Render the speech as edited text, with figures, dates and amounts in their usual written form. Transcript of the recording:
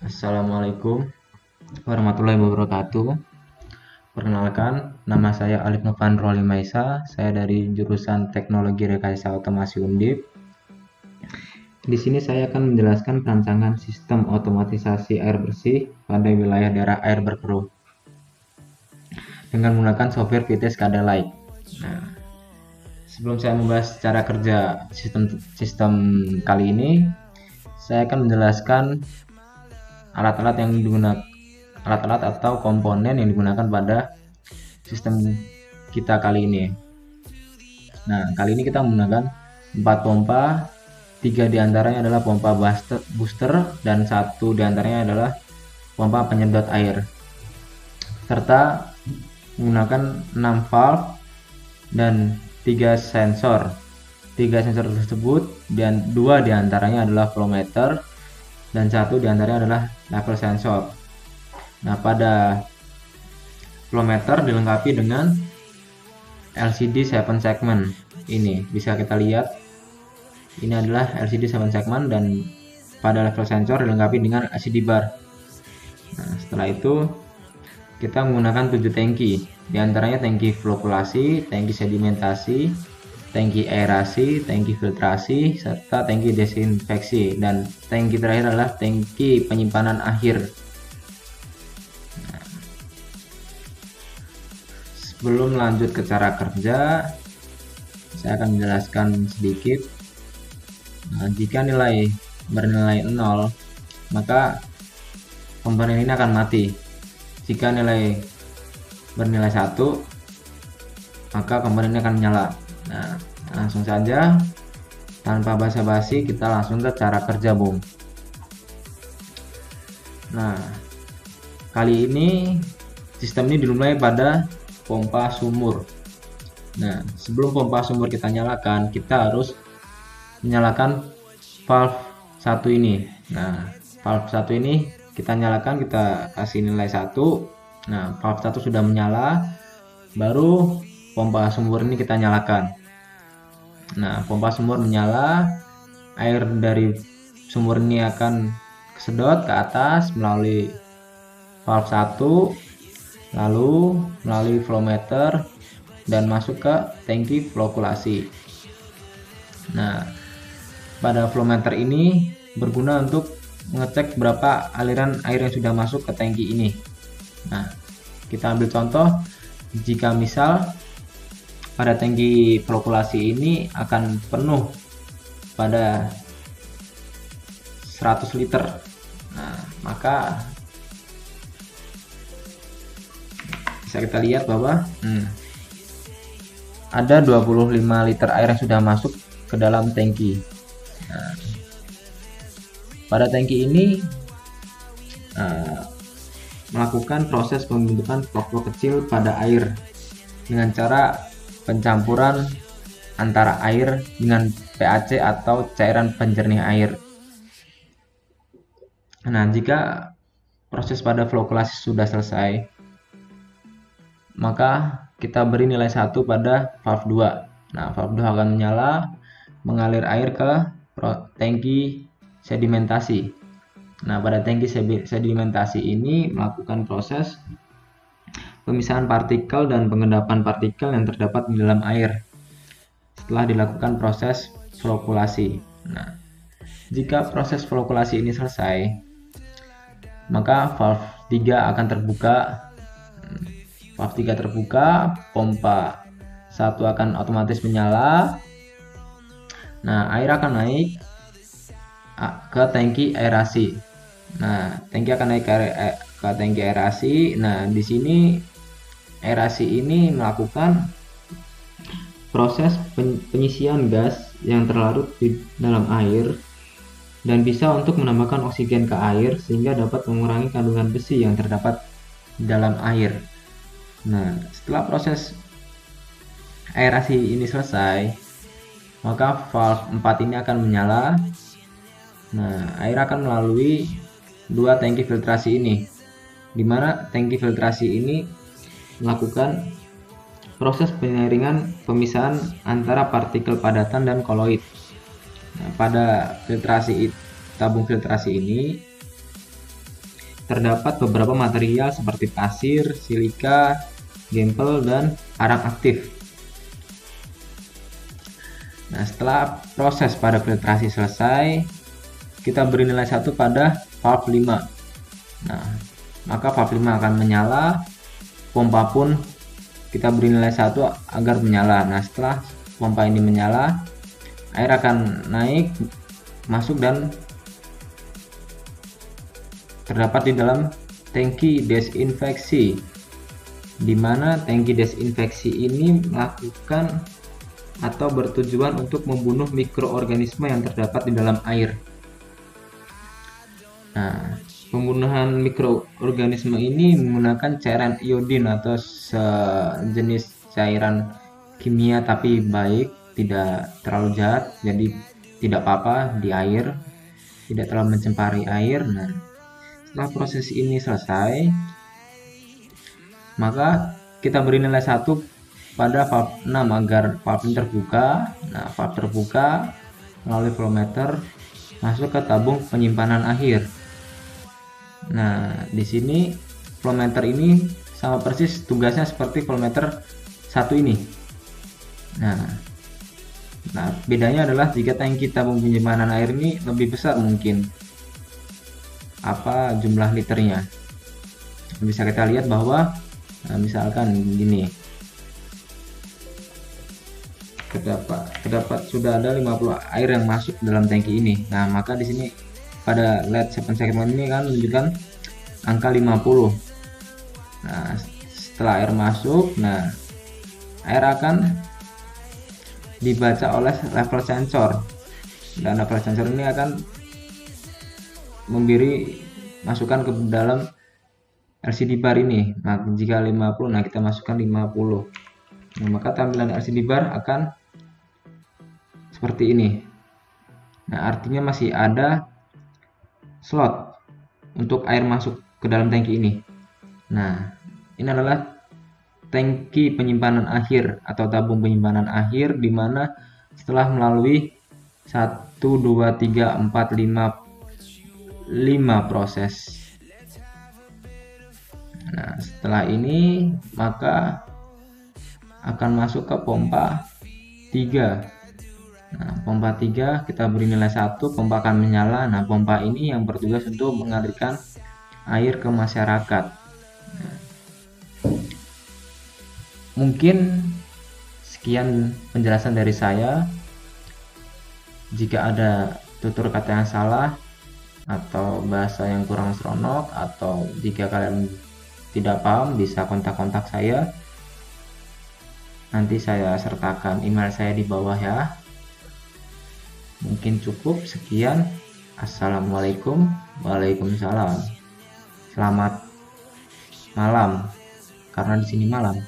Assalamualaikum warahmatullahi wabarakatuh. Perkenalkan, nama saya Alif Novan Roli Maisa. Saya dari jurusan Teknologi Rekayasa Otomasi Undip. Di sini saya akan menjelaskan perancangan sistem otomatisasi air bersih pada wilayah daerah air berkeruh dengan menggunakan software VT SCADA Lite. Nah, sebelum saya membahas cara kerja sistem kali ini, saya akan menjelaskan alat-alat atau komponen yang digunakan pada sistem kita kali ini. Nah, kali ini kita menggunakan 4 pompa, 3 diantaranya adalah pompa booster dan 1 diantaranya adalah pompa penyedot air, serta menggunakan 6 valve dan 3 sensor. 3 sensor tersebut dan 2 diantaranya adalah flow meter dan 1 diantaranya adalah level sensor. Nah, pada flow meter dilengkapi dengan LCD 7 segment. Ini bisa kita lihat, ini adalah LCD 7 segment, dan pada level sensor dilengkapi dengan LCD bar. Nah, setelah itu kita menggunakan 7 tangki, diantaranya tangki flokulasi, tangki sedimentasi, tangki aerasi, tangki filtrasi, serta tangki desinfeksi, dan tangki terakhir adalah tangki penyimpanan akhir. Nah, sebelum lanjut ke cara kerja, saya akan menjelaskan sedikit. Nah, jika nilai bernilai 0, maka komponen ini akan mati. Jika nilai bernilai 1, maka komponen ini akan menyala. Nah, langsung saja tanpa basa-basi kita langsung ke cara kerja, Bung. Nah, kali ini sistem ini dimulai pada pompa sumur. Nah, sebelum pompa sumur kita nyalakan, kita harus menyalakan valve 1 ini. Nah, valve 1 ini kita nyalakan, kita kasih nilai 1. Nah, valve 1 sudah menyala, baru pompa sumur ini kita nyalakan. Nah, pompa sumur menyala, air dari sumur ini akan kesedot ke atas melalui valve 1, lalu melalui flow meter dan masuk ke tangki flokulasi. Nah, pada flow meter ini berguna untuk mengecek berapa aliran air yang sudah masuk ke tangki ini. Nah, kita ambil contoh, jika misal pada tangki flokulasi ini akan penuh pada 100 liter. Nah, maka bisa kita lihat bahwa ada 25 liter air yang sudah masuk ke dalam tangki. Nah, pada tangki ini melakukan proses pembentukan vlog-vlog kecil pada air dengan cara pencampuran antara air dengan PAC atau cairan penjernih air. Nah, jika proses pada flokulasi sudah selesai, maka kita beri nilai 1 pada valve 2. Nah, valve 2 akan menyala, mengalir air ke tangki sedimentasi. Nah, pada tangki sedimentasi ini melakukan proses pemisahan partikel dan pengendapan partikel yang terdapat di dalam air setelah dilakukan proses flokulasi. Nah, jika proses flokulasi ini selesai, maka valve 3 akan terbuka. Valve 3 terbuka, pompa 1 akan otomatis menyala. Nah, air akan naik ke tangki aerasi. Nah, tangki akan naik ke tangki aerasi. Nah, di sini aerasi ini melakukan proses penyisian gas yang terlarut di dalam air dan bisa untuk menambahkan oksigen ke air sehingga dapat mengurangi kandungan besi yang terdapat di dalam air. Nah, setelah proses aerasi ini selesai, maka valve 4 ini akan menyala. Nah, air akan melalui 2 tangki filtrasi ini, di mana tangki filtrasi ini melakukan proses penyaringan pemisahan antara partikel padatan dan koloid. Nah, pada tabung filtrasi ini terdapat beberapa material seperti pasir, silika, gempel, dan arang aktif. Nah, setelah proses pada filtrasi selesai, kita beri nilai 1 pada valve 5. Nah, maka valve 5 akan menyala, pompa pun kita beri nilai 1 agar menyala. Nah, setelah pompa ini menyala, air akan naik, masuk dan terdapat di dalam tangki desinfeksi, di mana tangki desinfeksi ini melakukan atau bertujuan untuk membunuh mikroorganisme yang terdapat di dalam air. Nah, pembunuhan mikroorganisme ini menggunakan cairan iodin atau sejenis cairan kimia tapi baik, tidak terlalu jahat, jadi tidak apa-apa di air, tidak terlalu mencemari air. Nah, setelah proses ini selesai, maka kita beri nilai 1 pada valve 6 agar valve ini terbuka. Nah, valve terbuka melalui volumeter masuk ke tabung penyimpanan akhir. Nah, di sini volumeter ini sama persis tugasnya seperti volumeter 1 ini. Nah, bedanya adalah jika tangki tabung penyimpanan air ini lebih besar mungkin apa jumlah liternya. Bisa kita lihat bahwa misalkan gini, terdapat sudah ada 50 air yang masuk dalam tangki ini. Nah, maka di sini pada LED 7 segment ini kan menunjukkan angka 50. Nah, setelah air masuk, nah air akan dibaca oleh level sensor, dan level sensor ini akan memberi masukan ke dalam LCD bar ini. Nah, jika 50, nah kita masukkan 50. Nah, maka tampilan LCD bar akan seperti ini. Nah, artinya masih ada slot untuk air masuk ke dalam tangki ini. Nah, ini adalah tangki penyimpanan akhir atau tabung penyimpanan akhir, di mana setelah melalui 1, 2, 3, 4, 5 proses. Nah, setelah ini maka akan masuk ke pompa 3. Nah, pompa 3 kita beri nilai 1, pompa akan menyala. Nah, pompa ini yang bertugas untuk mengalirkan air ke masyarakat. Nah, mungkin sekian penjelasan dari saya. Jika ada tutur kata yang salah atau bahasa yang kurang seronok, atau jika kalian tidak paham, bisa kontak-kontak saya. Nanti saya sertakan email saya di bawah ya. Mungkin cukup sekian. Assalamualaikum. Waalaikumsalam. Selamat malam, karena di sini malam.